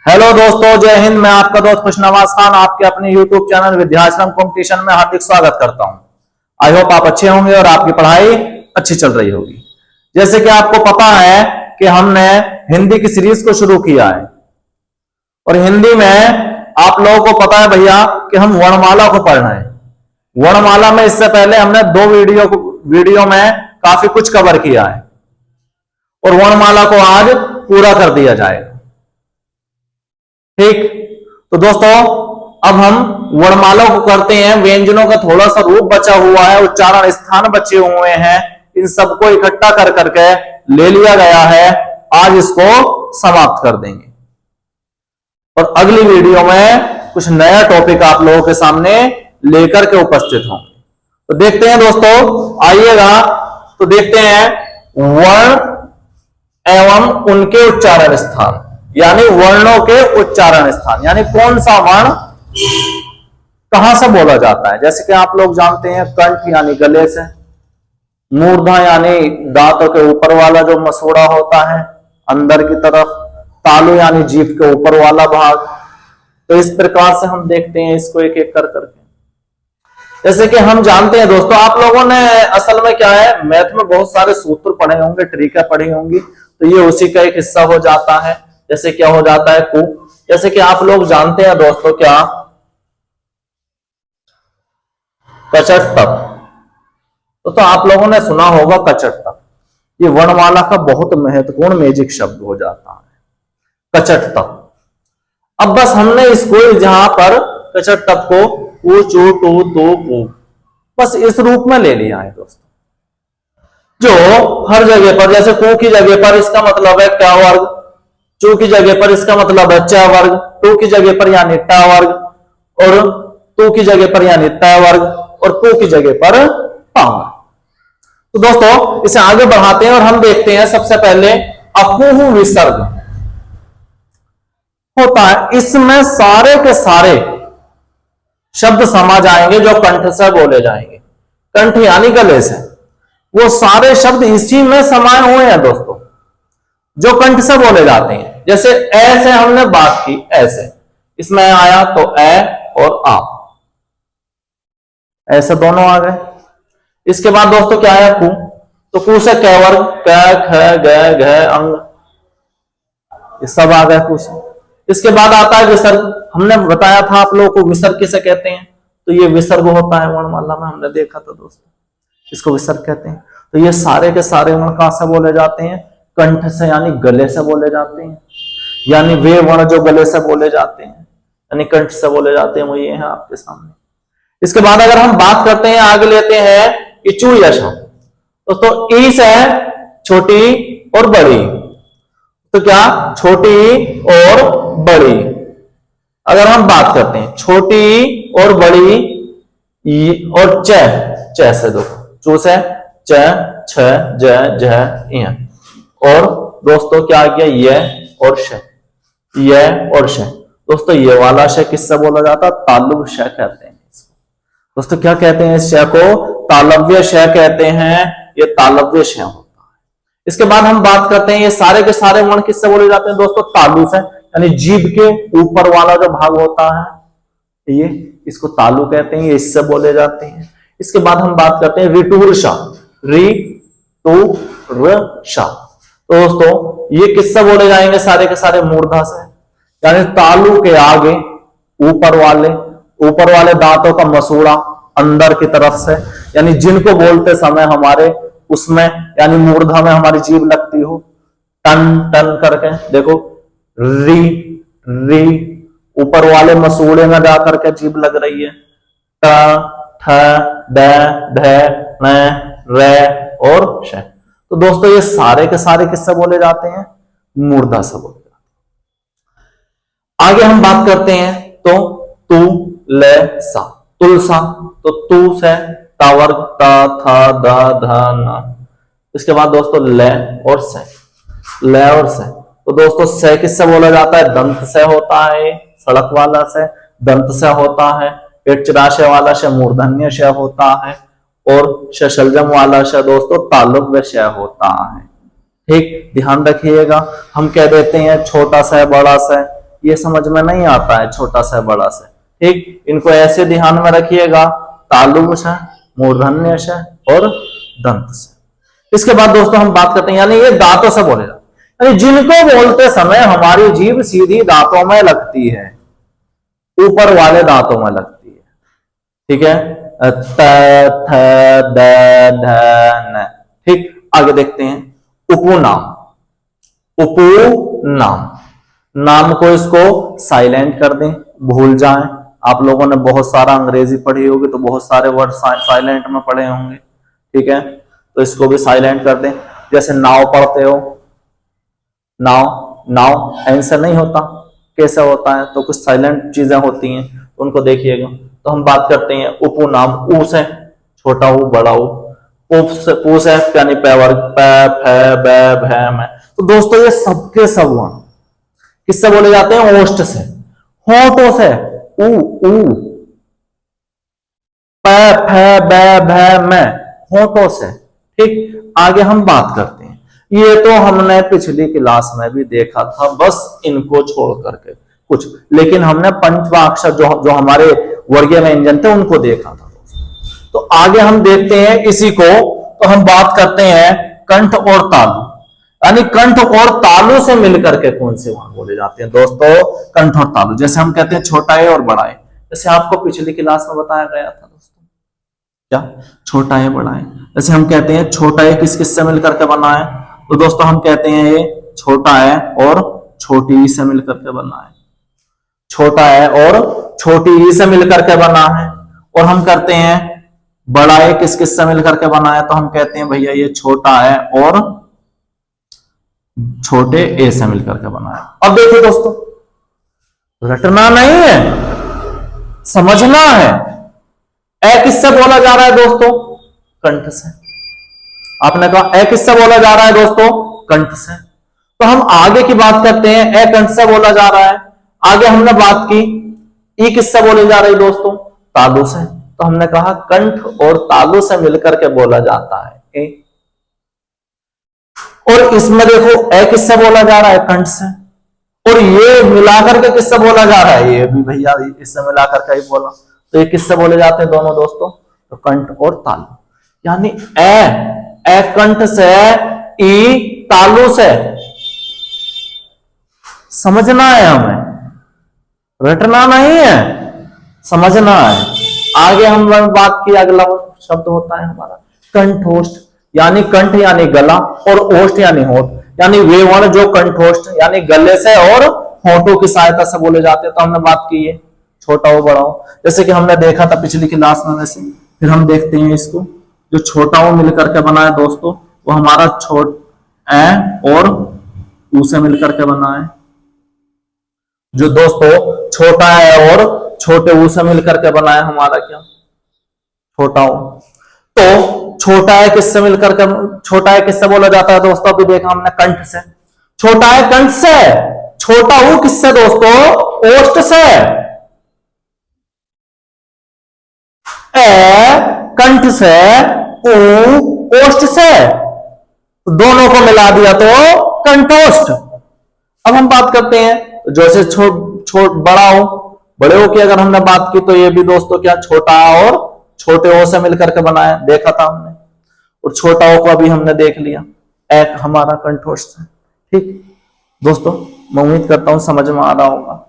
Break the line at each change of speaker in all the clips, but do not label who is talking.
Hello दोस्तों, जय हिंद। मैं आपका दोस्त खुशनवाज खान आपके अपने YouTube चैनल विद्याश्रम कंपटीशन में हार्दिक स्वागत करता हूं। आई होप आप अच्छे होंगे और आपकी पढ़ाई अच्छी चल रही होगी। जैसे कि आपको पता है कि हमने हिंदी की सीरीज को शुरू किया है और हिंदी में आप लोगों को पता है भैया कि हम वर्णमाला को पढ़ रहे हैं। वर्णमाला में इससे पहले हमने दो वीडियो में काफी कुछ कवर किया है और वर्णमाला को आज पूरा कर दिया जाएगा। ठीक, तो दोस्तों अब हम वर्णमाला को करते हैं। व्यंजनों का थोड़ा सा रूप बचा हुआ है, उच्चारण स्थान बचे हुए हैं, इन सबको इकट्ठा कर करके ले लिया गया है। आज इसको समाप्त कर देंगे और अगली वीडियो में कुछ नया टॉपिक आप लोगों के सामने लेकर के उपस्थित होंगे। तो देखते हैं दोस्तों, आइएगा तो देखते हैं वर्ण एवं उनके उच्चारण स्थान, यानी वर्णों के उच्चारण स्थान, यानी कौन सा वर्ण कहां से बोला जाता है। जैसे कि आप लोग जानते हैं कंठ यानी गले से, मूर्धा यानी दांतों के ऊपर वाला जो मसूड़ा होता है अंदर की तरफ, तालु यानी जीभ के ऊपर वाला भाग। तो इस प्रकार से हम देखते हैं इसको एक एक कर करके। जैसे कि हम जानते हैं दोस्तों, आप लोगों ने असल में क्या है, मैथ में बहुत सारे सूत्र पढ़े होंगे, ट्रिकें पढ़ी होंगी, तो ये उसी का एक हिस्सा हो जाता है। जैसे क्या हो जाता है कु, जैसे कि आप लोग जानते हैं दोस्तों क्या, कचट तप। तो आप लोगों ने सुना होगा कचट तप। ये वर्णमाला का बहुत महत्वपूर्ण मैजिक शब्द हो जाता है, कचट तप। अब बस हमने इसको जहां पर कचट तप को ऊ चू टू तू पू बस इस रूप में ले लिया है दोस्तों, जो हर जगह पर, जैसे कु की जगह पर इसका मतलब है क्या वर्ग, चू की जगह पर इसका मतलब है च वर्ग, टू की जगह पर यानी ट वर्ग, और तू की जगह पर यानी त वर्ग, और पू की जगह पर प वर्ग। तो दोस्तों इसे आगे बढ़ाते हैं और हम देखते हैं सबसे पहले अकुह विसर्ग होता है। इसमें सारे के सारे शब्द समा जाएंगे जो कंठ से बोले जाएंगे। कंठ यानी गले से, वो सारे शब्द इसी में समाये हुए हैं दोस्तों, जो कंठ से बोले जाते हैं। जैसे ए से हमने बात की, ऐसे इसमें आया तो ए और आ, ऐसे दोनों आ गए। इसके बाद दोस्तों क्या आया कु, तो कु से क वर्ग, क ख ग घ अंग, ये सब आ गए कु से। इसके बाद आता है विसर्ग। हमने बताया था आप लोगों को विसर्ग किसे कहते हैं, तो ये विसर्ग होता है वर्णमाला में, हमने देखा था दोस्तों, इसको विसर्ग कहते हैं। तो ये सारे के सारे वर्ण कहां से बोले जाते हैं, कंठ से यानी गले से बोले जाते हैं। यानी वे वर्ण जो गले से बोले जाते हैं यानी कंठ से बोले जाते हैं, वो ये है आपके सामने। इसके बाद अगर हम बात करते हैं, आगे लेते हैं इचू यश, तो ई से छोटी और बड़ी, तो क्या छोटी और बड़ी। अगर हम बात करते हैं छोटी और बड़ी और च से, दो चू से च छ ज झ य, और दोस्तों क्या आ गया ये और श, ये और श। दोस्तों ये वाला श किससे बोला जाता है, तालुव श कहते हैं इसको। दोस्तों क्या कहते हैं इस श को, तालव्य श कहते हैं, ये तालव्य श होता है। इसके बाद हम बात करते हैं ये सारे के सारे वर्ण किससे बोले जाते हैं दोस्तों, तालु से, यानी जीभ के ऊपर वाला जो भाग होता है ये, इसको तालु कहते हैं, ये इससे बोले जाते हैं। इसके बाद हम बात करते हैं ऋटुर श, री टू र श। तो दोस्तों ये किससे बोले जाएंगे, सारे के सारे मूर्धा से, यानी तालु के आगे ऊपर वाले दांतों का मसूड़ा अंदर की तरफ से, यानी जिनको बोलते समय हमारे उसमें यानी मूर्धा में हमारी जीभ लगती हो, टन टन करके देखो, री री ऊपर वाले मसूड़े में जाकर के जीभ लग रही है, ट ठ ड ढ न र और श। तो दोस्तों ये सारे के सारे किससे बोले जाते हैं, मूर्धा से बोले जाते हैं। आगे हम बात करते हैं तो तू ले सा, तुलसा, तो तू से ता वर्ग, ता था दा धा ना। इसके बाद दोस्तों ले और से, ले और से, तो दोस्तों से किससे बोला जाता है, दंत से होता है, सड़क वाला से दंत से होता है, पेटचराशय वाला से मूर्धन्य श होता है, और शलजम वाला श दोस्तों तालुव्य श होता है। ठीक, ध्यान रखिएगा। हम कह देते हैं छोटा सा बड़ा सा, ये समझ में नहीं आता है, छोटा सा बड़ा सा। ठीक, इनको ऐसे ध्यान में रखिएगा, तालु श, मूर्धन्य श और दंत श। इसके बाद दोस्तों हम बात करते हैं, यानी ये दांतों से बोले जाते, यानी जिनको बोलते समय हमारी जीभ सीधी दांतों में लगती है, ऊपर वाले दांतों में लगती है। ठीक है, त थ द ध न। ठीक, आगे देखते हैं उपनाम। उपनाम, नाम को इसको साइलेंट कर दें, भूल जाएं। आप लोगों ने बहुत सारा अंग्रेजी पढ़ी होगी तो बहुत सारे वर्ड साइलेंट में पढ़े होंगे। ठीक है, तो इसको भी साइलेंट कर दें। जैसे नाव पढ़ते हो, नाव, नाव ऐसे नहीं होता, कैसे होता है, तो कुछ साइलेंट चीजें होती हैं, उनको देखिएगा। तो हम बात करते हैं उपनाम। ऊ से छोटा ऊ, बड़ा ऊ। उप से पू से यानी पैवर्ग, प फ ब भ म। तो दोस्तों ये सबके सब वर्ण किससे बोले जाते हैं? ओष्ठ से, होठों से। ऊ, प फ ब भ म, होठों से। ठीक, आगे हम बात करते हैं, ये तो हमने पिछली क्लास में भी देखा था, बस इनको छोड़ करके कुछ, लेकिन हमने पंचवाक्षर जो हमारे वर्गीय व्यंजन थे उनको देखा था। तो आगे हम देखते हैं इसी को, तो हम बात करते हैं कंठ और तालु, यानी कंठ और तालु से मिलकर के कौन से वर्ण बोले जाते हैं दोस्तों? कंठ और तालु। जैसे हम कहते हैं छोटा है और बड़ा है, जैसे आपको पिछली क्लास में बताया गया था दोस्तों, क्या छोटा है बड़ा है। जैसे हम कहते हैं छोटा है किस किस से मिलकर के बना है, तो दोस्तों हम कहते हैं ये छोटा है और छोटी ई से मिलकर के बना है, छोटा है और छोटी ई से मिलकर के बना है। और हम करते हैं बड़ा है किस किस से मिलकर के बना है, तो हम कहते हैं भैया ये छोटा है और छोटे ए से मिलकर के बना है। अब देखिए दोस्तों, रटना नहीं है, समझना है। ए किससे बोला जा रहा है दोस्तों? कंठ से। आपने कहा ए किससे बोला जा रहा है दोस्तों? कंठ से। तो हम आगे की बात करते हैं, ए कंठ से बोला जा रहा है। आगे हमने बात की ई किससे बोली जा रही दोस्तों? तालु से। तो हमने कहा कंठ और तालु से मिलकर के बोला जाता है ए। और इसमें देखो ए किससे बोला जा रहा है? कंठ से। और ये मिलाकर के किससे बोला जा रहा है? ये भी भैया इससे मिलाकर के ही बोला। तो ये किससे बोले जाते हैं दोनों दोस्तों? तो कंठ और तालु, यानी ए कंठ से, ई तालु से। समझना है हमें, रटना नहीं है, समझना है। आगे हम बात की, अगला शब्द होता है हमारा कंठोष्ठ, यानी कंठ यानी गला और ओष्ठ यानी होठ, यानी वे वर्ण जो कंठोष्ठ यानी गले से और होठों की सहायता से बोले जाते हैं। तो हमने बात की है छोटा हो बड़ा हो, जैसे कि हमने देखा था पिछली क्लास में। वैसे फिर हम देखते हैं इसको, जो छोटा हो मिलकर के बना है दोस्तों, वो हमारा छोट ए और ऊ से मिलकर के बना है। जो दोस्तों छोटा है और छोटे ऊ से मिलकर के बना है हमारा क्या? छोटा ऊ। तो छोटा है किससे मिलकर के, छोटा है किससे बोला जाता है दोस्तों? अभी देखा हमने कंठ से। छोटा है कंठ से, छोटा ऊ किससे दोस्तों? ओष्ठ से। ए कंठ से, ऊ ओष्ठ से, दोनों को मिला दिया तो कंठोष्ठ। अब हम बात करते हैं जैसे छोट बड़ा हो, बड़े हो की अगर हमने बात की तो ये भी दोस्तों क्या? छोटा और छोटे ओ से मिलकर के बना है, देखा था हमने। और छोटा ओ को अभी हमने देख लिया, एक हमारा कंठोष्ठ है। ठीक दोस्तों, मैं उम्मीद करता हूं समझ में आ रहा होगा।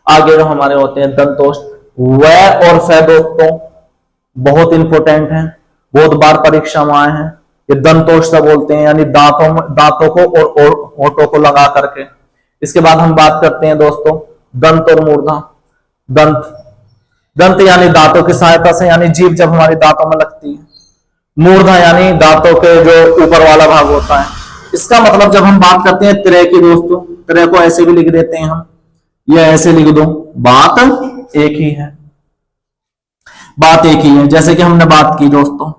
आगे जो हमारे होते हैं दंतोष्ठ, व और फ दोस्तों बहुत इंपॉर्टेंट है, बहुत बार परीक्षा में आए हैं। ये दंतोष्ठ से बोलते हैं, यानी दांतों को और होठों को लगा करके। इसके बाद हम बात करते हैं दोस्तों दंत और मूर्धा। दंत यानी दांतों की सहायता से, यानी जीभ जब हमारी दांतों में लगती है। मूर्धा यानी दांतों के जो ऊपर वाला भाग होता है। इसका मतलब जब हम बात करते हैं तिरय की दोस्तों, तिरय को ऐसे भी लिख देते हैं हम, ये ऐसे लिख दो, बात एक ही है, बात एक ही है। जैसे कि हमने बात की दोस्तों,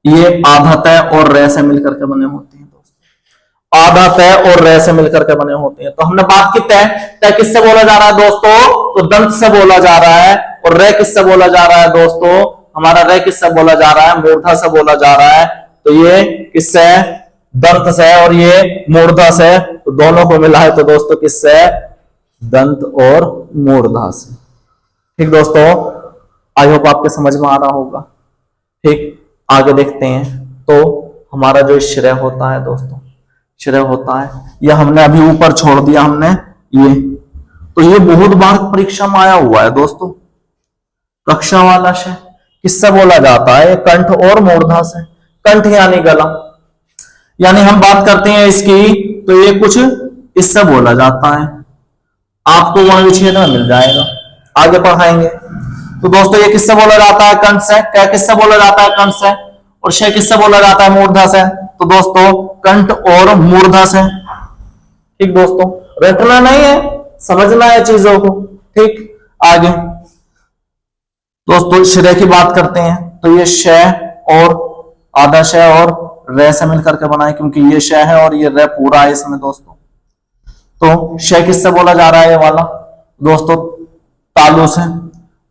ये आधा तय और रे से मिलकर के बने होते हैं दोस्तों, आधा तय और रे से मिलकर के बने होते हैं। तो हमने बात की तय, तय किससे बोला जा रहा है दोस्तों? तो दंत से बोला जा रहा है। और रे किससे बोला जा रहा है दोस्तों? हमारा रे किससे बोला जा रहा है? मूर्धा से बोला जा रहा है। तो ये किससे? दंत से और ये मूर्धा से। तो दोनों को मिला है तो दोस्तों किससे? दंत और मूर्धा से। ठीक दोस्तों, आई होप आपके समझ में आ रहा होगा। ठीक, आगे देखते हैं। तो हमारा जो श्रेय होता है दोस्तों, श्रेय होता है, यह हमने अभी ऊपर छोड़ दिया हमने ये, तो ये बहुत बार परीक्षा में आया हुआ है दोस्तों। कक्षा वाला से किससे बोला जाता है? कंठ और मूर्धा से। कंठ यानी गला, यानी हम बात करते हैं इसकी, तो ये कुछ इससे बोला जाता है। आपको वर्ण विच्छेद में मिल जाएगा, आगे पढ़ाएंगे। तो दोस्तों ये किससे बोला जाता है? कंठ से। क्या किससे बोला जाता है? कंठ से। और शय किससे बोला जाता है? मूर्धा से। तो दोस्तों कंठ और मूर्धा से। ठीक दोस्तों, रटना नहीं है, समझना है चीजों को। ठीक, आगे दोस्तों श्रेय की बात करते हैं। तो ये शय और आधा शय और रे से मिलकर के बनाए, क्योंकि ये शय है और ये रे पूरा है इसमें दोस्तों। तो शय किससे बोला जा रहा है? ये वाला दोस्तों तालु से।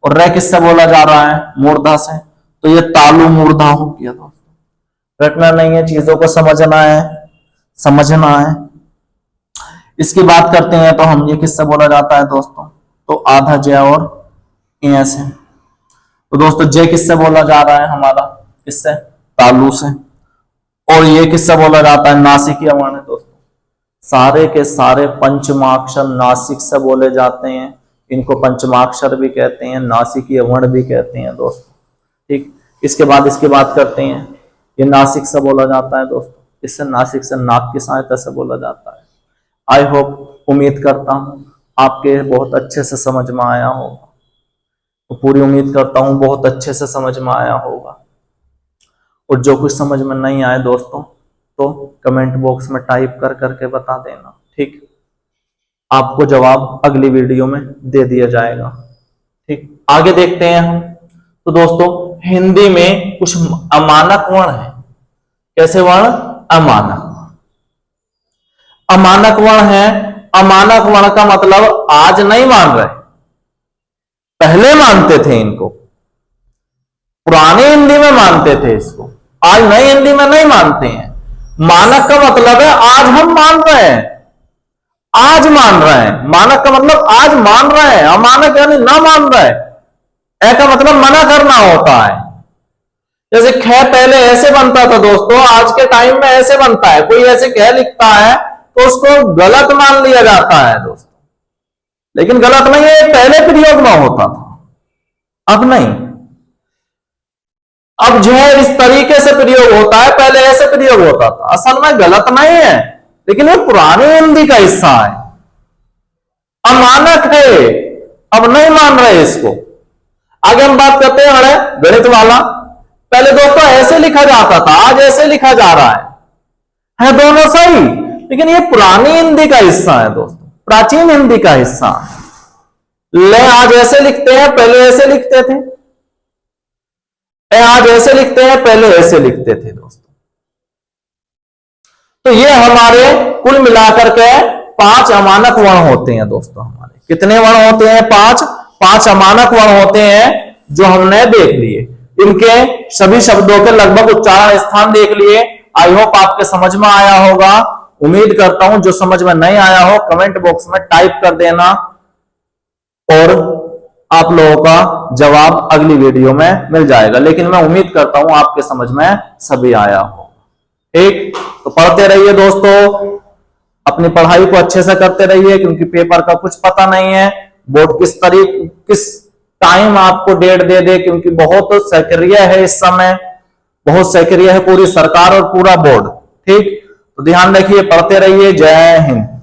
और रे किससे बोला जा रहा है? मूर्धा से। तो ये तालु मूर्धा हो गया दोस्तों। रटना नहीं है, चीजों को समझना है, समझना है। इसकी बात करते हैं तो हम, ये किससे बोला जाता है दोस्तों? तो आधा जय और ए से। तो दोस्तों जय किससे बोला जा रहा है हमारा? किससे? तालु से। और ये किससे बोला जाता है? नासिकीय वर्ण है दोस्तों। सारे के सारे पंचमाक्षर नासिक से बोले जाते हैं। इनको पंचमाक्षर भी कहते हैं, नासिकीय वर्ण भी कहते हैं दोस्तों। ठीक, इसके बाद इसकी बात करते हैं। ये नासिक से बोला जाता है दोस्तों। इससे नासिक से नाक की सहायता से बोला जाता है। आई होप, उम्मीद करता हूं आपके बहुत अच्छे से समझ में आया होगा। तो पूरी उम्मीद करता हूं बहुत अच्छे से समझ में आया होगा। और जो कुछ समझ में नहीं आए दोस्तों, तो कमेंट बॉक्स में टाइप कर करके बता देना। ठीक, आपको जवाब अगली वीडियो में दे दिया जाएगा। ठीक, आगे देखते हैं हम। तो दोस्तों हिंदी में कुछ अमानक वर्ण है। कैसे वर्ण? अमानक। अमानक वर्ण है। अमानक वर्ण का मतलब आज नहीं मान रहे, पहले मानते थे इनको। पुरानी हिंदी में मानते थे इसको, आज नई हिंदी में नहीं मानते हैं। मानक का मतलब है आज हम मान रहे हैं, आज मान रहे हैं। मानक का मतलब आज मान रहे हैं, अमानक यानी ना मान रहे। ए का मतलब मना करना होता है। जैसे ख पहले ऐसे बनता था दोस्तों, आज के टाइम में ऐसे बनता है। कोई ऐसे कह लिखता है तो उसको गलत मान लिया जाता है दोस्तों, लेकिन गलत नहीं है, पहले प्रयोग में होता था, अब नहीं। अब जो है इस तरीके से प्रयोग होता है, पहले ऐसे प्रयोग होता था। असल में गलत नहीं है, लेकिन ये पुरानी हिंदी का हिस्सा है, अमानक है, अब नहीं मान रहे इसको। आगे हम बात करते हैं गणित वाला। पहले दोस्तों ऐसे लिखा जाता था, आज ऐसे लिखा जा रहा है दोनों सही, लेकिन ये पुरानी हिंदी का हिस्सा है दोस्तों, प्राचीन हिंदी का हिस्सा है। ले आज ऐसे लिखते हैं, पहले ऐसे लिखते थे। आज ऐसे लिखते हैं, पहले ऐसे लिखते थे दोस्तों। तो ये हमारे कुल मिलाकर के 5 अमानक वर्ण होते हैं दोस्तों। हमारे कितने वर्ण होते हैं? 5 अमानक वर्ण होते हैं जो हमने देख लिए। इनके सभी शब्दों के लगभग उच्चारण स्थान देख लिए। आई होप आपके समझ में आया होगा। उम्मीद करता हूं जो समझ में नहीं आया हो कमेंट बॉक्स में टाइप कर देना, और आप लोगों का जवाब अगली वीडियो में मिल जाएगा। लेकिन मैं उम्मीद करता हूं आपके समझ में सभी आया हो। ठीक, तो पढ़ते रहिए दोस्तों, अपनी पढ़ाई को अच्छे से करते रहिए, क्योंकि पेपर का कुछ पता नहीं है, बोर्ड किस टाइम आपको डेट दे दे, क्योंकि बहुत सक्रिय है इस समय, बहुत सक्रिय है पूरी सरकार और पूरा बोर्ड। ठीक, तो ध्यान रखिए, पढ़ते रहिए। जय हिंद।